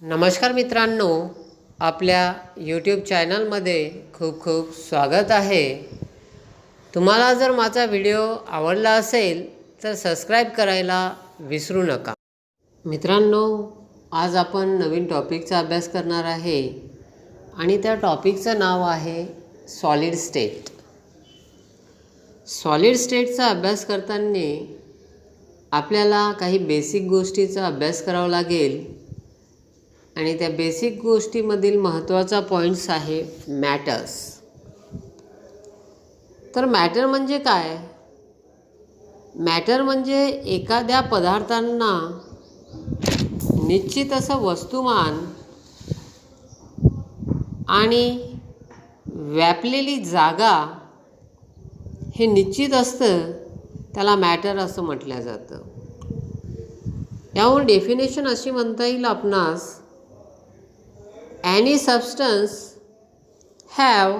नमस्कार मित्रांनो, आपल्या यूट्यूब चॅनलमध्ये खूप खूप स्वागत आहे. तुम्हाला जर माझा व्हिडिओ आवडला असेल तर सबस्क्राईब करायला विसरू नका. मित्रांनो, आज आपण नवीन टॉपिकचा अभ्यास करणार आहे आणि त्या टॉपिकचं नाव आहे सॉलिड स्टेट. सॉलिड स्टेटचा अभ्यास करताना आपल्याला काही बेसिक गोष्टीचा अभ्यास करावा लागेल आणि त्या बेसिक गोष्टीमधील महत्त्वाचा पॉईंट्स आहे मॅटर्स. तर मॅटर म्हणजे काय? मॅटर म्हणजे एखाद्या पदार्थांना निश्चित असं वस्तुमान आणि व्यापलेली जागा हे निश्चित असतं, त्याला मॅटर असं म्हटलं जातं. यावरून डेफिनेशन अशी म्हणता येईल आपणास, any substance have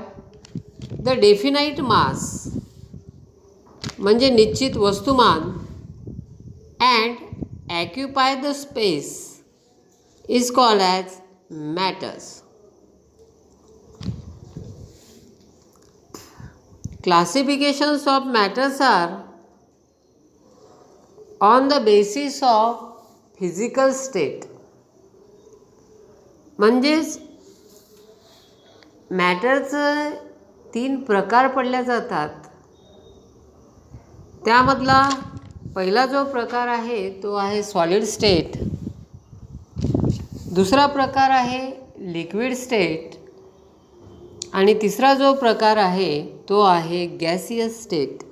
the definite mass म्हणजे निश्चित वस्तुमान and occupy the space is called as matters. Classifications of matters are on the basis of physical state. म्हणजेच मॅटरचं 3 प्रकार पडले जातात. त्यामधला पहिला जो प्रकार आहे तो आहे सॉलिड स्टेट, दुसरा प्रकार आहे लिक्विड स्टेट आणि तिसरा जो प्रकार आहे तो आहे गॅसियस स्टेट.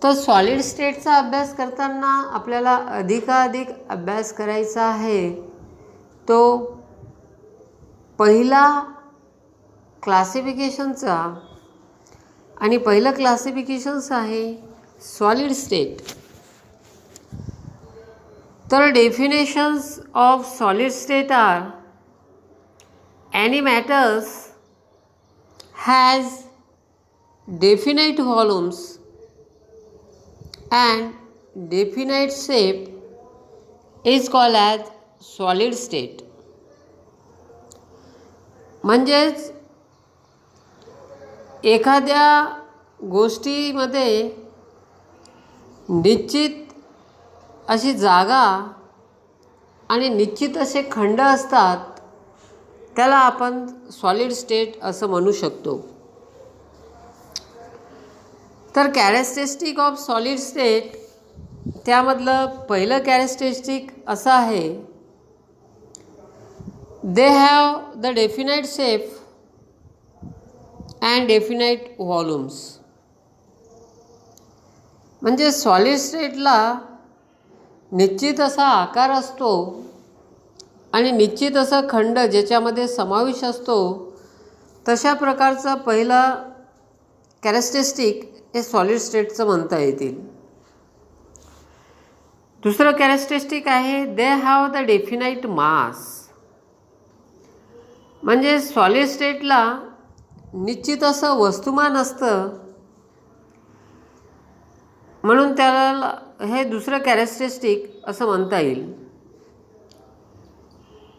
तर सॉलिड स्टेटचा अभ्यास करताना आपल्याला अधिकाधिक अभ्यास करायचा आहे. तो पहिला क्लासिफिकेशनचा आणि पहिलं क्लासिफिकेशन्स आहे सॉलिड स्टेट. तर definitions of solid state are any matters has definite volumes and definite shape is called as solid state. म्हणजेच एखाद्या गोष्टीमध्ये निश्चित अशी जागा आणि निश्चित असे खंड असतात, त्याला आपण सॉलिड स्टेट असं म्हणू शकतो. तर कॅरेक्टरिस्टिक ऑफ सॉलिड स्टेट, त्यामधलं पहिलं कॅरेक्टरिस्टिक असं आहे, they have the definite shape and definite volumes. म्हणजे सॉलिड स्टेटला निश्चित असा आकार असतो आणि निश्चित असा खंड ज्याच्यामध्ये समावेश असतो. तशा प्रकारचं पहिलं कॅरेक्टरिस्टिक हे सॉलिड स्टेटचं म्हणता येतील. दुसरं कॅरेक्टरिस्टिक आहे दे हॅव द डेफिनाइट मास. म्हणजे सॉलिड स्टेटला निश्चित असं वस्तुमान असतं, म्हणून त्याला हे दुसरं कॅरेक्टरिस्टिक असं म्हणता येईल.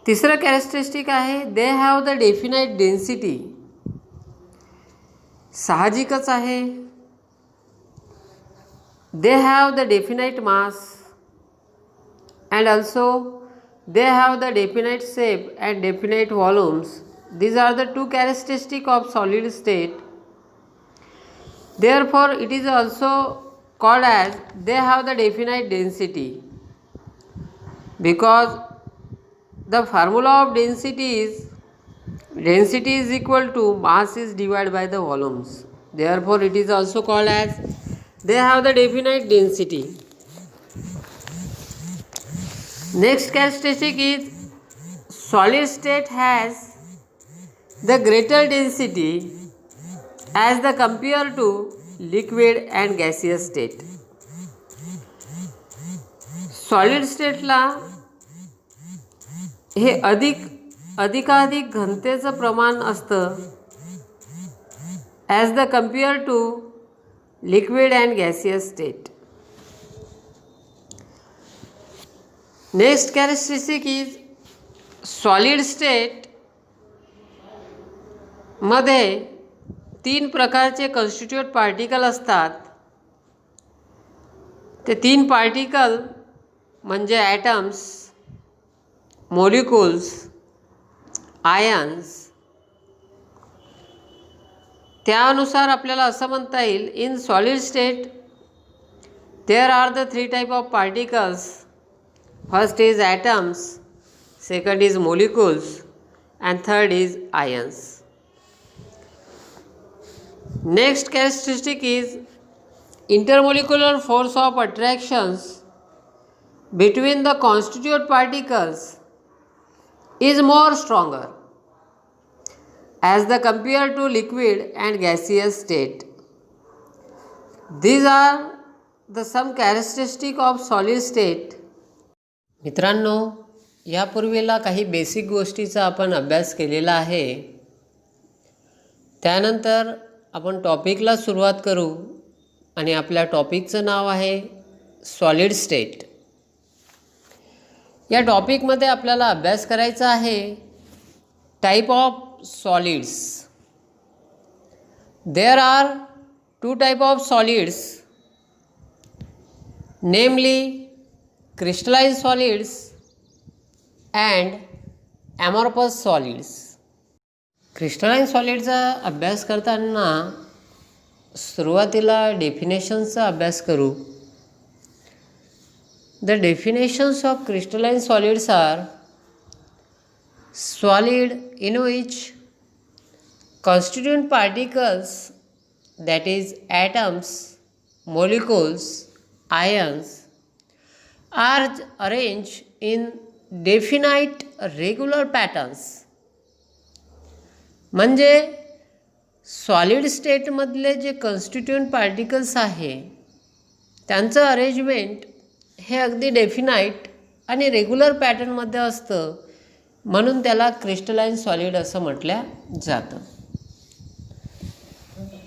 तिसरं कॅरेक्टरिस्टिक आहे they have the definite density. साहजिकच आहे, they have the definite mass and also they have the definite shape and definite volumes. These are the 2 characteristics of solid state. Therefore it is also called as they have the definite density, because the formula of density is equal to mass is divided by the volumes. Therefore it is also called as they have the definite density. Next characteristic is solid state has the greater density as the compared to liquid and gaseous state. Solid स्टेटला हे अधिकाधिक घनतेचं प्रमाण असतं as the compare to liquid and gaseous state. Next characteristic is solid state मध्ये 3 प्रकारचे constitute particle असतात. ते 3 पार्टिकल म्हणजे ॲटम्स, मॉलिक्युल्स, आयन्स. त्यानुसार आपल्याला असं म्हणता येईल, in solid state there are the 3 type of particles. First is atoms, second is molecules and third is ions. Next characteristic is intermolecular force of attractions between the constituent particles is more stronger as the compared to liquid and gaseous state. These are the some characteristic of solid state. मित्रांनो, यापूर्वीला काही basic गोष्टीचा आपण अभ्यास केलेला आहे. त्यानंतर आपण टॉपिकला सुरुवात करू आणि आपल्या टॉपिकचं नाव आहे सॉलिड स्टेट. या टॉपिकमध्ये आपल्याला अभ्यास करायचा आहे type of solids. There are 2 type of solids, namely crystalline solids and amorphous solids. Crystalline सॉलिडचा अभ्यास करताना सुरुवातीला डेफिनेशनचा अभ्यास करू. The definitions of crystalline solids are solid in which constituent particles, that is atoms, molecules, ions, are arranged in definite regular patterns. म्हणजे solid स्टेटमधले जे constituent particles आहे त्यांचं अरेंजमेंट हे अगदी डेफिनाइट आणि रेग्युलर पॅटर्नमध्ये असतं, म्हणून त्याला क्रिस्टलाइन सॉलिड असं म्हटलं जातं.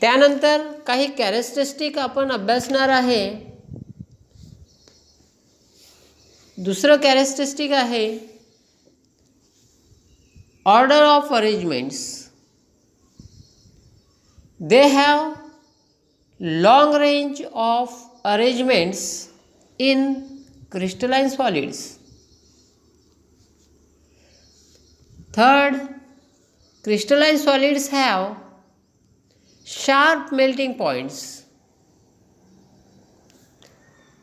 त्यानंतर काही कॅरेक्टरिस्टिक आपण अभ्यासणार आहे. दुसरं कॅरेक्टरिस्टिक आहे order of arrangements. They have long range of arrangements in crystalline solids. Third, crystalline solids have sharp melting points.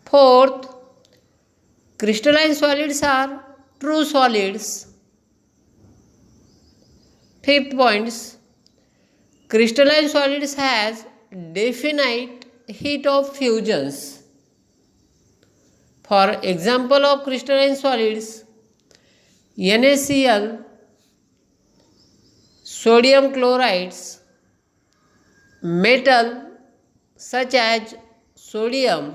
Fourth, crystalline solids are true solids. Fifth points, crystalline solids has definite heat of fusions. For example of crystalline solids, NaCl, sodium chlorides, metal such as sodium.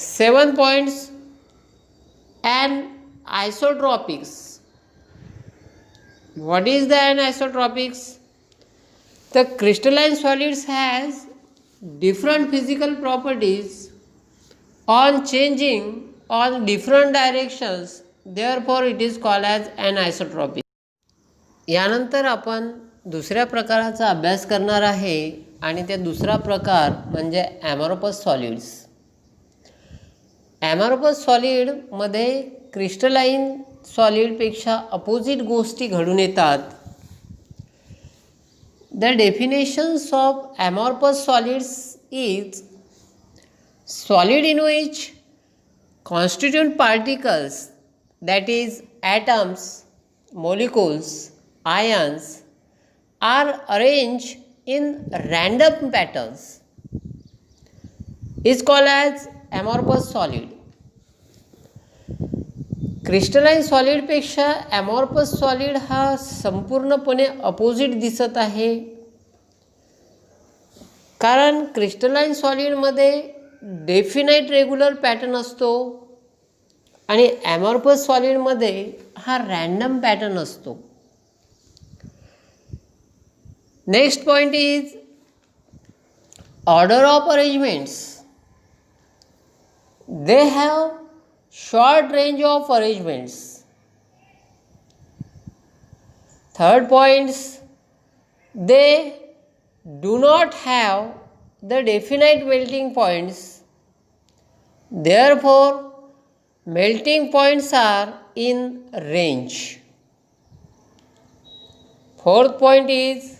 7 points, anisotropics. What is the anisotropics? The crystalline solids has different physical properties on changing on different directions. Therefore, it is called as anisotropic. यानंतर आपण दुसऱ्या प्रकाराचा अभ्यास करणार आहे आणि ते दुसरा प्रकार म्हणजे ॲमॉर्फस सॉलिड्स. ॲमॉर्फस सॉलिडमध्ये क्रिस्टलाइन सॉलिडपेक्षा अपोजिट गोष्टी घडून येतात. The definitions of amorphous solids is solid in which constituent particles, that is atoms, molecules, ions, are arranged in random patterns, is called as amorphous solid. Crystalline सॉलिडपेक्षा amorphous solid हा संपूर्णपणे opposite दिसत आहे, कारण crystalline सॉलिडमध्ये definite regular pattern असतो आणि amorphous सॉलिडमध्ये हा रॅन्डम पॅटर्न असतो. Next point is order of arrangements. They have short range of arrangements. Third points, they do not have the definite melting points. Therefore, melting points are in range. Fourth point is,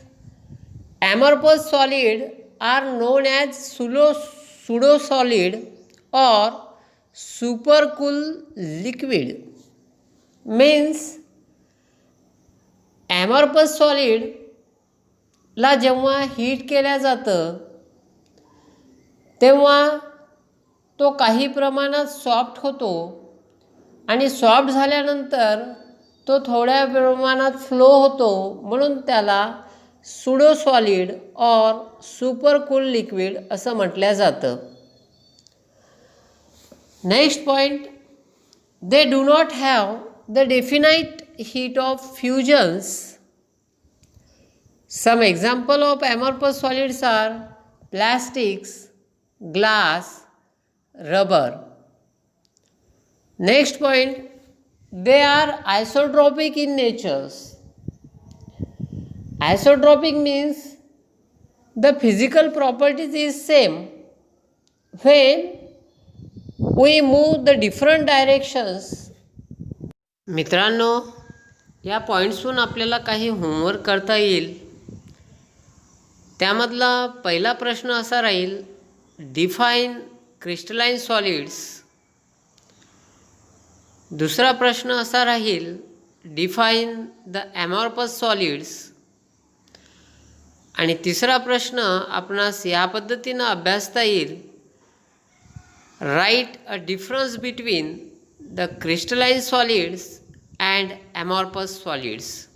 amorphous solid are known as pseudo-solid or supercool liquid. Means amorphous solid ला जेव्हा heat केल्या जातं तेव्हा तो काही प्रमाणात soft होतो आणि सॉफ्ट झाल्यानंतर तो थोड्या प्रमाणात फ्लो होतो, म्हणून त्याला सुडो सॉलिड और सुपर कूल लिक्विड असं म्हटलं जातं. Next point, they do not have the definite heat of fusions. Some example of amorphous solids are plastics, glass, rubber. Next point, they are isotropic in nature. Isotropic means the physical properties is same when we move the different directions. मित्रांनो, या पॉईंट्सवरून आपल्याला काही homework करता येईल. त्यामधला पहिला प्रश्न असा राहील, डिफाईन क्रिस्टलाइन सॉलिड्स. दुसरा प्रश्न असा राहील, डिफाईन द ॲमॉर्फस सॉलिड्स. आणि तिसरा प्रश्न आपणास या पद्धतीनं अभ्यासता येईल, write a difference between the crystalline solids and amorphous solids.